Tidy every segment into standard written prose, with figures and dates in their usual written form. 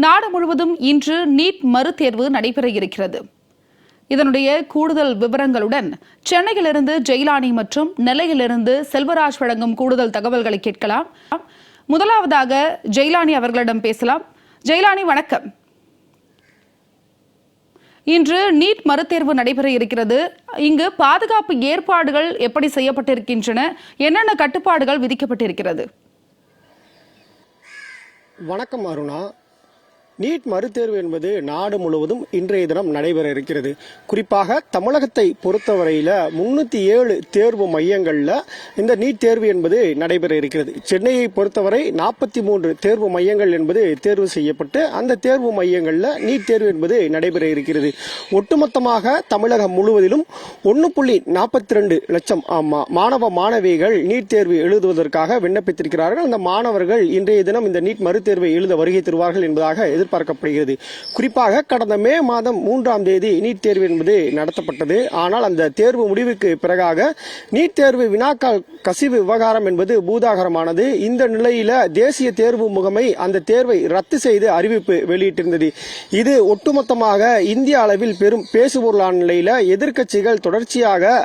நாடு முழுவதும் இன்று நீட் மறுதேர்வு நடைபெற இருக்கிறது. இதனுடைய கூடுதல் விவரங்களுடன் சென்னையிலிருந்து ஜெயலானி மற்றும் நெல்லையிலிருந்து செல்வராஜ் வழங்கும் கூடுதல் தகவல்களை கேட்கலாம். முதலாவதாக ஜெயலானி அவர்களிடம் பேசலாம். ஜெயலானி, வணக்கம். இன்று நீட் மறுதேர்வு நடைபெற இருக்கிறது. இங்கு பாதுகாப்பு ஏற்பாடுகள் எப்படி செய்யப்பட்டிருக்கின்றன? என்னென்ன கட்டுப்பாடுகள் விதிக்கப்பட்டிருக்கிறது? வணக்கம் அருணா. நீட் மறுதேர்வு என்பது நாடு முழுவதும் இன்றைய தினம் நடைபெற இருக்கிறது. குறிப்பாக தமிழகத்தை பொறுத்தவரையில 307 தேர்வு மையங்கள்ல இந்த நீட் தேர்வு என்பது நடைபெற இருக்கிறது. சென்னையை பொறுத்தவரை 43 தேர்வு மையங்கள் என்பது தேர்வு செய்யப்பட்டு அந்த தேர்வு மையங்கள்ல நீட் தேர்வு என்பது நடைபெற இருக்கிறது. ஒட்டுமொத்தமாக தமிழகம் முழுவதிலும் 1.42 லட்சம் மாணவ மாணவிகள் நீட் தேர்வு எழுதுவதற்காக விண்ணப்பித்திருக்கிறார்கள். அந்த மாணவர்கள் இன்றைய தினம் இந்த நீட் மறுதேர்வை எழுத வருகை தருவார்கள் என்பதாக எதிர்பார்க்கப்படுகிறது. குறிப்பாக கடந்த மே மாதம் 3ஆம் தேதி நீட் தேர்வு என்பது நடத்தப்பட்டது. ஆனால் அந்த தேர்வு முடிவுக்கு பிறகாக நீட் தேர்வு வினாக்கள் கசிவு விவகாரம் என்பது பூதாகரமானது. இந்த நிலையில தேசிய தேர்வு முகமை அந்த தேர்வை ரத்து செய்து அறிவிப்பு வெளியிட்டிருந்தது. இது ஒட்டுமொத்தமாக இந்திய அளவில் பெரும் பேசுபொருளான நிலையில எதிர்க்கட்சிகள் தொடர்ச்சியாக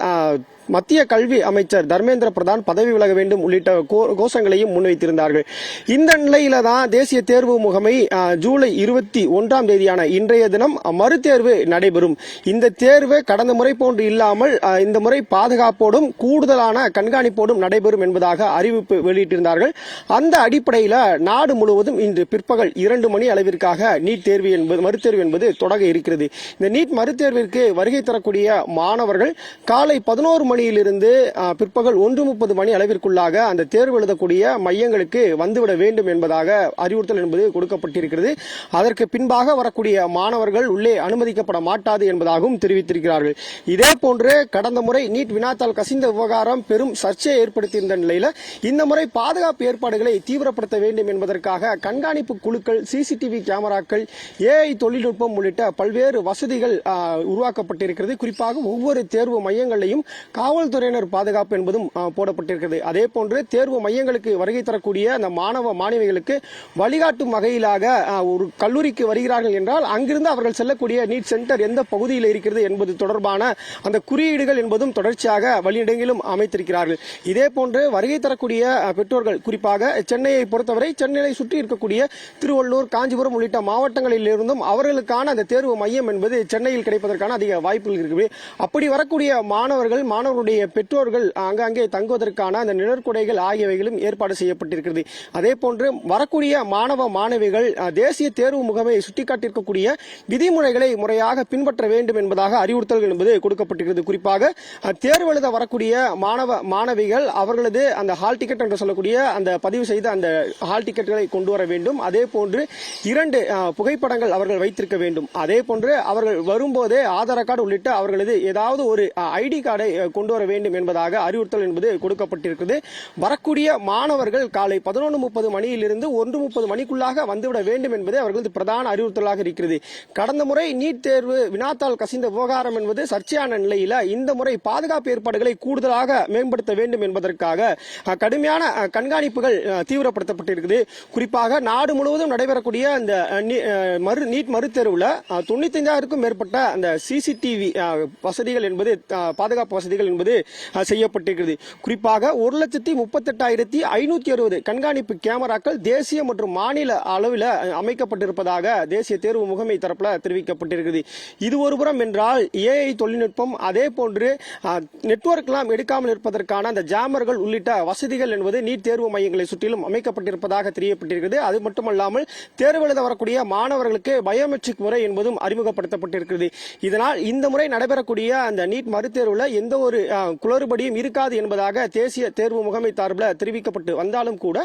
மத்திய கல்வி அமைச்சர் தர்மேந்திர பிரதான் பதவி விலக வேண்டும் உள்ளிட்ட கோஷங்களையும் முன்வைத்திருந்தார்கள். இந்த நிலையில தான் தேசிய தேர்வு முகமை ஜூலை 21ஆம் தேதியான இன்றைய தினம் மறுதேர்வு நடைபெறும். இந்த தேர்வு கடந்த முறை போன்று இல்லாமல் இந்த முறை பாதுகாப்போடும் கூடுதலான கண்காணிப்போடும் நடைபெறும் என்பதாக அறிவிப்பு வெளியிட்டிருந்தார்கள். அந்த அடிப்படையில் நாடு முழுவதும் இன்று பிற்பகல் 2 மணி அளவிற்காக நீட் தேர்வு என்பது மறுதேர்வு என்பது தொடங்க இருக்கிறது. இந்த நீட் மறுதேர்விற்கு வருகை தரக்கூடிய மாணவர்கள் காலை 11 மணியிலிருந்து பிற்பகல் 1:30 மணி அளவிற்குள்ளாக அந்த தேர்வு எழுதக்கூடிய மையங்களுக்கு வந்துவிட வேண்டும் என்பதாக அறிவுறுத்தல் என்பது கொடுக்கப்பட்டிருக்கிறது. அதற்கு பின்பாக வரக்கூடிய மாணவர்கள் உள்ளே அனுமதிக்கப்பட மாட்டாது என்பதாகவும் தெரிவித்திருக்கிறார்கள். இதே போன்று கடந்த முறை நீட் வினாத்தாள் கசிந்த விவகாரம் பெரும் சர்ச்சையை ஏற்படுத்தியிருந்த நிலையில இந்த முறை பாதுகாப்பு ஏற்பாடுகளை தீவிரப்படுத்த வேண்டும் என்பதற்காக கண்காணிப்பு குழுக்கள், சிசிடிவி கேமராக்கள், ஏஐ தொழில்நுட்பம் உள்ளிட்ட பல்வேறு வசதிகள் உருவாக்கப்பட்டிருக்கிறது. குறிப்பாக ஒவ்வொரு தேர்வு மையங்களையும் காவல்துறையினர் பாதுகாப்பு என்பதும் போடப்பட்டிருக்கிறது. அதே போன்று தேர்வு மையங்களுக்கு வருகை தரக்கூடிய அந்த மாணவ மாணவிகளுக்கு வழிகாட்டும் வகையிலாக ஒரு கல்லூரிக்கு வருகிறார்கள் என்றால் அங்கிருந்து அவர்கள் செல்லக்கூடிய நீட் சென்டர் எந்த பகுதியில் இருக்கிறது என்பது தொடர்பான அந்த குறியீடுகள் என்பதும் தொடர்ச்சியாக வழியிடங்களிலும் அமைத்திருக்கிறார்கள். இதே போன்று வருகை தரக்கூடிய பெற்றோர்கள், குறிப்பாக சென்னையை பொறுத்தவரை சென்னையை சுற்றி இருக்கக்கூடிய திருவள்ளூர், காஞ்சிபுரம் உள்ளிட்ட மாவட்டங்களில் இருந்தும் அவர்களுக்கான அந்த தேர்வு மையம் என்பது சென்னையில் கிடைப்பதற்கான அதிக வாய்ப்புகள் இருக்குது. அப்படி வரக்கூடிய மாணவர்களுடைய பெற்றோர்கள் அங்கே தங்குவதற்கான அந்த நிழற்குடைகள் ஆகியவைகளும் ஏற்பாடு செய்யப்பட்டிருக்கிறது. அதே போன்று வரக்கூடிய மாணவ மாணவிகள் தேசிய தேர்வு முகமை சுட்டிக்காட்டியிருக்கக்கூடிய விதிமுறைகளை முறையாக பின்பற்ற வேண்டும் என்பதாக அறிவுறுத்தல்கள் என்பது கொடுக்கப்பட்டிருக்கிறது. குறிப்பாக தேர்வு எழுத வரக்கூடிய மாணவ மாணவிகள் அவர்களது அந்த ஹால் டிக்கெட் என்று சொல்லக்கூடிய அந்த பதிவு செய்த அந்த ஹால் டிக்கெட்டுகளை கொண்டு வர வேண்டும். அதே போன்று 2 புகைப்படங்கள் அவர்கள் வைத்திருக்க வேண்டும். அதே போன்று அவர்கள் வரும்போதே ஆதார் கார்டு உள்ளிட்ட அவர்களது ஏதாவது ஒரு ஐடி கார்டை கொண்டு வர வேண்டும் என்பதாக அறிவுறுத்தல் என்பது கொடுக்கப்பட்டிருக்கிறது. வரக்கூடிய மாணவர்கள் காலை 11:30 மணியிலிருந்து 1:30 மணிக்குள்ளாக வந்துவிட வேண்டும் என்பது அவர்களது பிரதான அறிவுறுத்தலாக இருக்கிறது. கடந்த முறை நீட் தேர்வு வினாத்தாள் கசிந்த விவகாரம் என்பது சர்ச்சையான நிலையில இந்த முறை பாதுகாப்பு ஏற்பாடுகளை கூடுதலாக மேம்படுத்த வேண்டும் என்பதற்காக கடுமையான கண்காணிப்புகள் தீவிரப்படுத்தப்பட்டிருக்கிறது. குறிப்பாக நாடு முழுவதும் நடைபெறக்கூடிய இந்த நீட் மறுதேர்வுல 95,000க்கும் மேற்பட்ட அந்த சிசிடிவி வசதிகள் என்பது பாதுகாப்பு வசதிகள் என்பது செய்யப்பட்டிருக்கிறது. குறிப்பாக 1,38,560 கண்காணிப்பு கேமராக்கள் தேசிய மற்றும் மாநில அளவில் அமைக்கப்பட்டிருப்பதாக தேசிய தேர்வு முகமை தரப்பில் தெரிவிக்கப்பட்டிருக்கிறது. இது ஒருபுறம் என்றால் ஏஐ தொழில்நுட்பம், அதே போன்று நெட்வொர்க் எல்லாம் எடுக்காமல் இருப்பதற்கான அந்த ஜாமர்கள் உள்ளிட்ட வசதிகள் என்பது நீட் தேர்வு மையங்களை சுற்றிலும் அமைக்கப்பட்டிருப்பதாக தெரியப்பட்டிருக்கிறது. அது மட்டுமல்லாமல் தேர்வு எழுத வரக்கூடிய மாணவர்களுக்கு பயோமெட்ரிக் முறை என்பதும் அறிமுகப்படுத்தப்பட்டிருக்கிறது. இதனால் இந்த முறை நடைபெறக்கூடிய அந்த நீட் மறுதேர்வுல எந்த ஒரு குளறுபடியும் இருக்காது என்பதாக தேசிய தேர்வு முகமை தரப்பில் தெரிவிக்கப்பட்டு வந்தாலும் கூட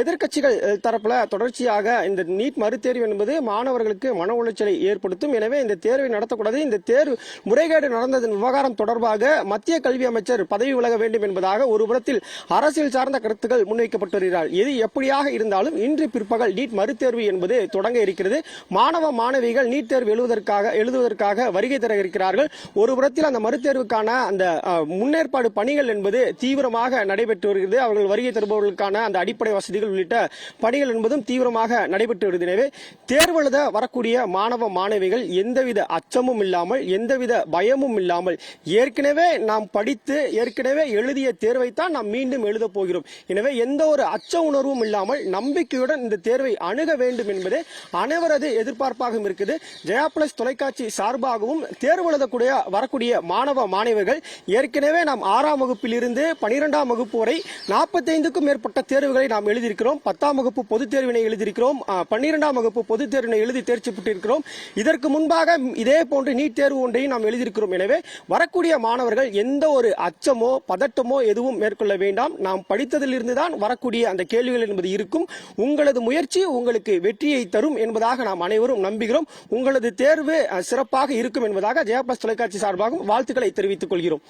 எதிர்க்கட்சிகள் தரப்புல தொடர்ச்சியாக இந்த நீட் மறுதேர்வு என்பது மாணவர்களுக்கு மன உளைச்சலை ஏற்படுத்தும். எனவே இந்த தேர்வை நடத்தக்கூடாது, இந்த தேர்வு முறைகேடு நடந்ததன் விவகாரம் தொடர்பாக மத்திய கல்வி அமைச்சர் பதவி விலக வேண்டும் என்பதாக ஒரு புறத்தில் அரசியல் சார்ந்த கருத்துக்கள் முன்வைக்கப்பட்டு வருகிறார். எது எப்படியாக இருந்தாலும் இன்று பிற்பகல் நீட் மறுதேர்வு என்பது தொடங்க இருக்கிறது. மாணவ மாணவிகள் நீட் தேர்வு எழுதுவதற்காக வருகை தர இருக்கிறார்கள். ஒரு புறத்தில் அந்த மறுதேர்வுக்கான அந்த முன்னேற்பாடு பணிகள் என்பது தீவிரமாக நடைபெற்று வருகிறது. அவர்கள் வருகை தருபவர்களுக்கான அந்த அடிப்படை வசதிகள் உள்ளிட்ட பணிகள் என்பதும் தீவிரமாக நடைபெற்று வருகிறது. எனவே தேர்வு எழுத வரக்கூடிய மாணவ மாணவிகள் எந்தவித அச்சமும் இல்லாமல் எந்தவித பயமும் இல்லாமல் ஏற்கனவே நாம் படித்து ஏற்கனவே எழுதிய தேர்வைத்தான் நாம் மீண்டும் எழுத போகிறோம். எனவே எந்த ஒரு அச்ச உணர்வும் இல்லாமல் நம்பிக்கையுடன் இந்த தேர்வை அணுக வேண்டும் என்பதே அனைவரது எதிர்பார்ப்பாகவும் இருக்குது. ஜெயா பிளஸ் தொலைக்காட்சி சார்பாகவும் தேர்வு எழுதக்கூடிய வரக்கூடிய மாணவ மாணவர்கள் ஏற்கனவே நாம் 6ஆம் வகுப்பில் இருந்து 12ஆம் வகுப்பு வரை 45க்கும் மேற்பட்ட தேர்வுகளை நாம் எழுதியிருக்கிறோம். 10ஆம் வகுப்பு பொதுத் தேர்வினை எழுதியிருக்கிறோம். 12ஆம் வகுப்பு பொதுத் தேர்வினை எழுதி தேர்ச்சி பெற்றிருக்கிறோம். இதற்கு முன்பாக இதே போன்று நீட் தேர்வு ஒன்றையும் நாம் எழுதியிருக்கிறோம். எனவே வரக்கூடிய மாணவர்கள் எந்த ஒரு அச்சமோ பதட்டமோ எதுவும் மேற்கொள்ள வேண்டாம். நாம் படித்ததிலிருந்து தான் வரக்கூடிய அந்த கேள்விகள் என்பது இருக்கும். உங்களது முயற்சி உங்களுக்கு வெற்றியை தரும் என்பதாக நாம் அனைவரும் நம்புகிறோம். உங்களது தேர்வு சிறப்பாக இருக்கும் என்பதாக ஜெயா பிளஸ் தொலைக்காட்சி சார்பாகவும் வாழ்த்துக்களை தெரிவித்துக் கொள்கிறோம்.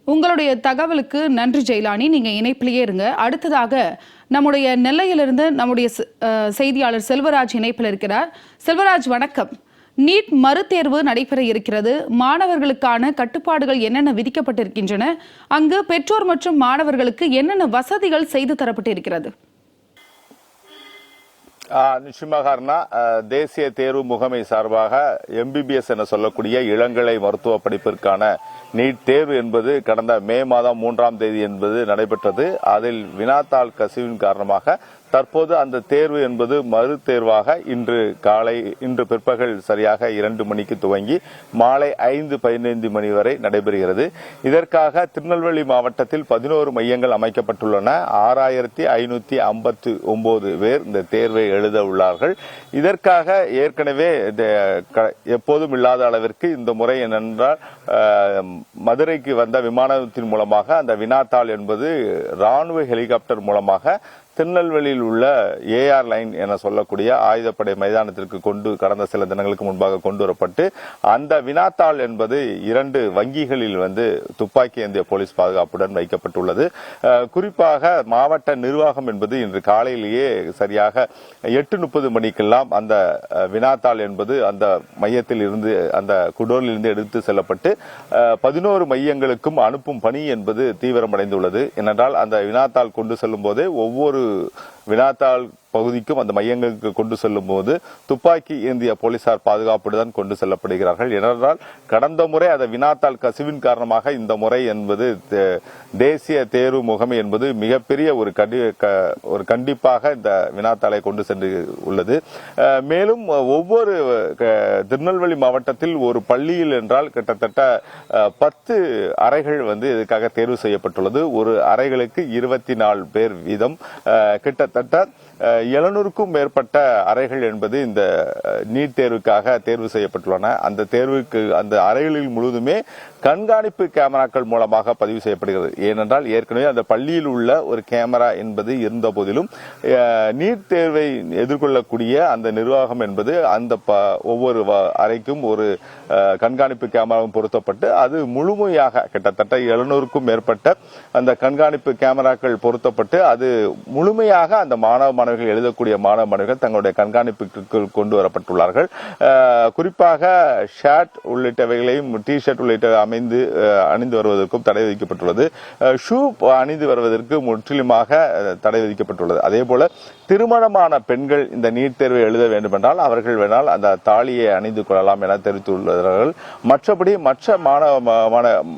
உங்களுடைய தகவலுக்கு நன்றி ஜெயலானி. நீங்க இணைப்பிலேயே இருங்க. அடுத்ததாக நம்முடைய நெல்லையிலிருந்து நம்முடைய செய்தியாளர் செல்வராஜ் இணைப்பில் இருக்கிறார். செல்வராஜ் வணக்கம். நீட் மறுதேர்வு நடைபெற இருக்கிறது. மாணவர்களுக்கான கட்டுப்பாடுகள் என்னென்ன விதிக்கப்பட்டிருக்கின்றன? அங்கு பெற்றோர் மற்றும் மாணவர்களுக்கு என்னென்ன வசதிகள் செய்து தரப்பட்டிருக்கிறது? நிச்சயமாக தேசிய தேர்வு முகமை சார்பாக MBBS என சொல்லக்கூடிய இளங்கலை மருத்துவ படிப்பிற்கான நீட் தேர்வு என்பது கடந்த மே மாதம் 3ஆம் தேதி என்பது நடைபெற்றது. அதில் வினாத்தாள் கசிவின் காரணமாக தற்போது அந்த தேர்வு என்பது மறு தேர்வாக இன்று பிற்பகல் சரியாக 2 மணிக்கு துவங்கி மாலை 5:15 மணி வரை நடைபெறுகிறது. இதற்காக திருநெல்வேலி மாவட்டத்தில் 11 மையங்கள் அமைக்கப்பட்டுள்ளன. 6559 பேர் இந்த தேர்வை எழுத உள்ளார்கள். இதற்காக ஏற்கனவே எப்போதும் இல்லாத அளவிற்கு இந்த முறை என்னென்றால் மதுரைக்கு வந்த விமானத்தின் மூலமாக அந்த வினாத்தாள் என்பது ராணுவ ஹெலிகாப்டர் மூலமாக திருநெல்வேலியில் உள்ள AR லைன் என சொல்லக்கூடிய ஆயுதப்படை மைதானத்திற்கு கடந்த சில தினங்களுக்கு முன்பாக கொண்டு வரப்பட்டு அந்த வினாத்தாள் என்பது 2 வங்கிகளில் துப்பாக்கி ஏந்திய போலீஸ் பாதுகாப்புடன் வைக்கப்பட்டுள்ளது. குறிப்பாக மாவட்ட நிர்வாகம் என்பது இன்று காலையிலேயே சரியாக 8:30 மணிக்கெல்லாம் அந்த வினாத்தாள் என்பது அந்த மையத்தில் இருந்து அந்த குடோனில் இருந்து எடுத்து செல்லப்பட்டு 11 மையங்களுக்கும் அனுப்பும் பணி என்பது தீவிரமடைந்துள்ளது. ஏனென்றால் அந்த வினாத்தாள் கொண்டு செல்லும் போதே ஒவ்வொரு வினாத்தாள் பகுதிக்கும் அந்த மையங்களுக்கு கொண்டு செல்லும் போது துப்பாக்கி ஏந்திய போலீசார் பாதுகாப்புடன் கொண்டு செல்லப்படுகிறார்கள். ஏனென்றால் கடந்த முறை அந்த வினாத்தாள் கசிவின் காரணமாக இந்த முறை என்பது தேசிய தேர்வு முகமை என்பது மிகப்பெரிய ஒரு கண்டிப்பாக இந்த வினாத்தாளை கொண்டு சென்று உள்ளது. மேலும் ஒவ்வொரு திருநெல்வேலி மாவட்டத்தில் ஒரு பள்ளியில் என்றால் கிட்டத்தட்ட 10 அறைகள் இதுக்காக தேர்வு செய்யப்பட்டுள்ளது. ஒரு அறைகளுக்கு 24 பேர் வீதம் கிட்டத்தட்ட 700க்கும் மேற்பட்ட அறைகள் என்பது இந்த நீட் தேர்வுக்காக தேர்வு செய்யப்பட்டுள்ளன. அந்த அறைகளில் முழுவதுமே கண்காணிப்பு கேமராக்கள் மூலமாக பதிவு செய்யப்படுகிறது. ஏனென்றால் ஏற்கனவே அந்த பள்ளியில் உள்ள ஒரு கேமரா என்பது இருந்த போதிலும் நீட் தேர்வை எதிர்கொள்ளக்கூடிய அந்த நிர்வாகம் என்பது அந்த ஒவ்வொரு அறைக்கும் ஒரு கண்காணிப்பு கேமராவும் பொருத்தப்பட்டு அது முழுமையாக கிட்டத்தட்ட 700க்கும் மேற்பட்ட அந்த கண்காணிப்பு கேமராக்கள் பொருத்தப்பட்டு அது முழுமையாக அந்த மாணவ மாணவிகள் எழுதக்கூடிய மாணவ மாணவிகள் தங்களுடைய கண்காணிப்புக்கு கொண்டு வரப்பட்டுள்ளார்கள். குறிப்பாக ஷர்ட் உள்ளிட்டவைகளையும் T-ஷர்ட் உள்ளிட்ட அணிந்து வருவதற்கும் தடை விதிக்கப்பட்டுள்ளது. ஷூ அணிந்து வருவதற்கு முற்றிலுமாக தடை விதிக்கப்பட்டுள்ளது. அதே போல திருமணமான பெண்கள் இந்த நீட் தேர்வை எழுத வேண்டும் என்றால் அவர்கள் வேணால் அந்த தாலியை அணிந்து கொள்ளலாம் என தெரிவித்துள்ளார்கள். மற்றபடி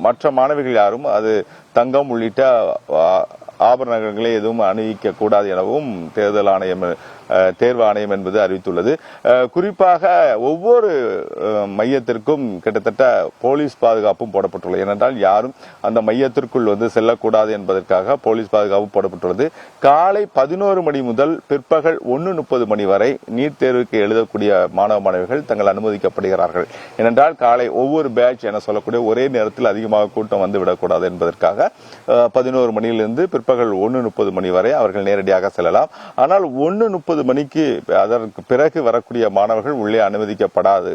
மற்ற மாணவிகள் யாரும் அது தங்கம் உள்ளிட்ட ஆபரணங்களை எதுவும் அணிவிக்க கூடாது எனவும் தேர்வு ஆணையம் என்பது அறிவித்துள்ளது. குறிப்பாக ஒவ்வொரு மையத்திற்கும் கிட்டத்தட்ட போலீஸ் பாதுகாப்பும் போடப்பட்டுள்ளது. ஏனென்றால் யாரும் அந்த மையத்திற்குள் செல்லக்கூடாது என்பதற்காக போலீஸ் பாதுகாப்பு போடப்பட்டுள்ளது. காலை 11 மணி முதல் பிற்பகல் 1:30 மணி வரை நீட் தேர்வுக்கு எழுதக்கூடிய மாணவ மாணவிகள் தங்கள் அனுமதிக்கப்படுகிறார்கள். ஏனென்றால் காலை ஒவ்வொரு பேட்ச் என சொல்லக்கூடிய ஒரே நேரத்தில் அதிகமாக கூட்டம் வந்துவிடக்கூடாது என்பதற்காக 11 மணியிலிருந்து பிற்பகல் 1:30 மணி வரை அவர்கள் நேரடியாக செல்லலாம். ஆனால் 1:30 மணிக்கு அதற்கு பிறகு வரக்கூடிய மாணவர்கள் உள்ளே அனுமதிக்கப்படாது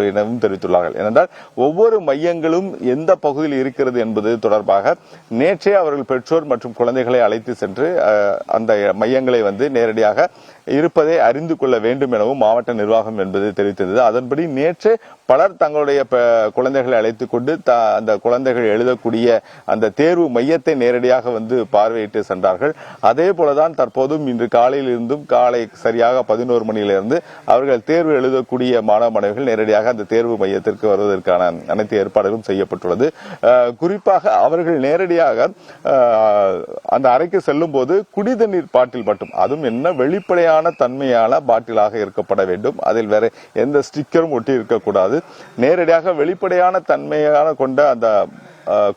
எனவும் தெரிவித்துள்ளார்கள். ஏனென்றால் ஒவ்வொரு மையங்களும் எந்த பகுதியில் இருக்கிறது என்பது தொடர்பாக நேற்றே அவர்கள் பெற்றோர் மற்றும் குழந்தைகளை அழைத்து சென்று அந்த மையங்களை நேரடியாக இருப்பதை அறிந்து கொள்ள வேண்டும் எனவும் மாவட்ட நிர்வாகம் என்பது தெரிவித்திருந்தது. அதன்படி நேற்று பலர் தங்களுடைய குழந்தைகளை அழைத்துக் கொண்டு அந்த குழந்தைகள் எழுதக்கூடிய அந்த தேர்வு மையத்தை நேரடியாக வந்து பார்வையிட்டு சென்றார்கள். அதே போலதான் தற்போதும் இன்று காலையில் இருந்தும் காலை சரியாக 11 மணியிலிருந்து அவர்கள் தேர்வு எழுதக்கூடிய மாணவ மாணவிகள் நேரடியாக அந்த தேர்வு மையத்திற்கு வருவதற்கான அனைத்து ஏற்பாடுகளும் செய்யப்பட்டுள்ளது. குறிப்பாக அவர்கள் நேரடியாக அந்த அறைக்கு செல்லும் போது குடிதண்ணீர் பாட்டில் மட்டும், அதுவும் என்ன வெளிப்படையான தன்மையான பாட்டிலாக இருக்கப்பட வேண்டும். அதில் வேற எந்த ஸ்டிக்கரும் ஒட்டி இருக்கக்கூடாது. நேரடியாக வெளிப்படையான தன்மையான கொண்ட அந்த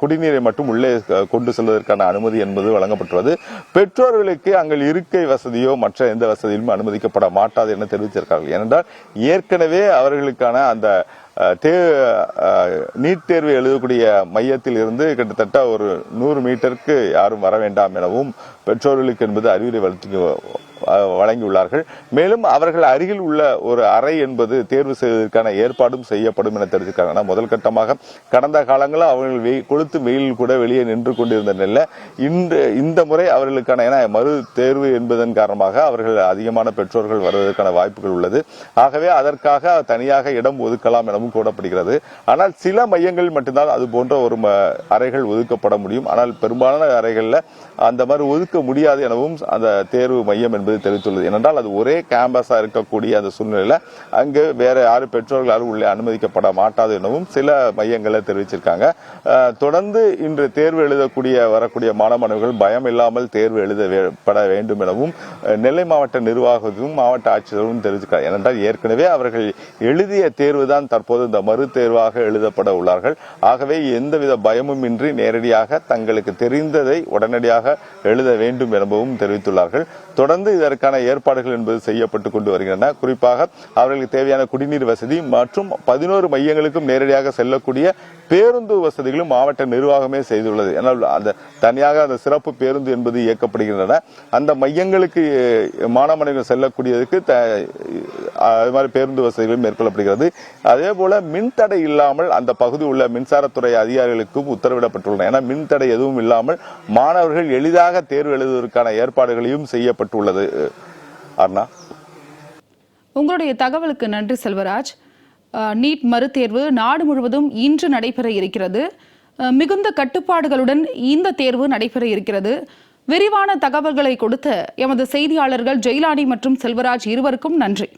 குடிநீரை மட்டும் உள்ளே கொண்டு செல்வதற்கான அனுமதி என்பது வழங்கப்பட்டுள்ளது. பெற்றோர்களுக்கு அங்கே இருக்கை வசதியோ மற்ற எந்த வசதியும் அனுமதிக்கப்பட மாட்டாது என தெரிவித்திருக்கிறார்கள். ஏனென்றால் ஏற்கனவே அவர்களுக்கான அந்த நீட் தேர்வு எழுதக்கூடிய மையத்தில் இருந்து கிட்டத்தட்ட ஒரு 100 மீட்டருக்கு யாரும் வர வேண்டாம் எனவும் பெற்றோர்களுக்கு என்பது அறிவுரை வழங்கியுள்ளார்கள். மேலும் அவர்கள் அருகில் உள்ள ஒரு அறை என்பது தேர்வு செய்வதற்கான ஏற்பாடும் செய்யப்படும் என தெரிவித்திருக்காங்க. முதல் கட்டமாக கடந்த காலங்களில் அவர்கள் கொளுத்து வெயில் கூட வெளியே நின்று கொண்டிருந்த நிலையில் இந்த முறை அவர்களுக்கான மறு தேர்வு என்பதன் காரணமாக அவர்கள் அதிகமான பெற்றோர்கள் வருவதற்கான வாய்ப்புகள் உள்ளது. ஆகவே அதற்காக தனியாக இடம் ஒதுக்கலாம் எனவும் கூறப்படுகிறது. ஆனால் சில மையங்களில் மட்டும்தான் அது போன்ற ஒரு அறைகள் ஒதுக்கப்பட முடியும். ஆனால் பெரும்பாலான அறைகளில் அந்த மாதிரி ஒதுக்க முடியாது எனவும் அந்த தேர்வு மையம் என்பது தெரிவித்துள்ளது. ஏனென்றால் அது ஒரே கேம்பஸா இருக்கக்கூடிய அந்த சூழ்நிலையில அங்கு வேற யாரும் பெற்றோர்கள் யாரும் உள்ளே அனுமதிக்கப்பட மாட்டாது எனவும் சில மையங்களை தெரிவிச்சிருக்காங்க. தொடர்ந்து இன்று தேர்வு எழுதக்கூடிய வரக்கூடிய மாணவர்கள் பயம் இல்லாமல் தேர்வு எழுதப்பட வேண்டும் எனவும் நெல்லை மாவட்ட நிர்வாகமும் மாவட்ட ஆட்சியரும் தெரிவிச்சிருக்காங்க. ஏனென்றால் ஏற்கனவே அவர்கள் எழுதிய தேர்வு தான் தற்போது இந்த மறு தேர்வாக எழுதப்பட உள்ளார்கள். ஆகவே எந்தவித பயமும் இன்றி நேரடியாக தங்களுக்கு தெரிந்ததை உடனடியாக எழுத வேண்டும் எனவும் தெரிவித்துள்ளார்கள். தொடர்ந்து இதற்கான ஏற்பாடுகள் என்பது செய்யப்பட்டுக் கொண்டு வருகின்றன. குறிப்பாக அவர்களுக்கு தேவையான குடிநீர் வசதி மற்றும் 11 மையங்களுக்கும் நேரடியாக செல்லக்கூடிய பேருந்து வசதிகளும் மாவட்ட நிர்வாகமே செய்துள்ளது. அந்த தனியாக அந்த சிறப்பு பேருந்து என்பது இயக்கப்படுகின்றன. அந்த மையங்களுக்கு மாணவர்கள் செல்லக்கூடியதுக்கு அது மாதிரி பேருந்து வசதிகளும் மேற்கொள்ளப்படுகிறது. அதே போல மின்தடை இல்லாமல் அந்த பகுதி உள்ள மின்சாரத்துறை அதிகாரிகளுக்கும் உத்தரவிடப்பட்டுள்ளன. ஏன்னா மின்தடை எதுவும் இல்லாமல் மாணவர்கள் எளிதாக தேர்வு எழுதுவதற்கான ஏற்பாடுகளையும் செய்யப்பட்டுள்ளது. அர்ணா, உங்களுடைய தகவலுக்கு நன்றி செல்வராஜ். நீட் மறுதேர்வு நாடு முழுவதும் இன்று நடைபெற இருக்கிறது. மிகுந்த கட்டுப்பாடுகளுடன் இந்த தேர்வு நடைபெற இருக்கிறது. விரிவான தகவல்களை கொடுத்த எமது செய்தியாளர்கள் ஜெயிலானி மற்றும் செல்வராஜ் இருவருக்கும் நன்றி.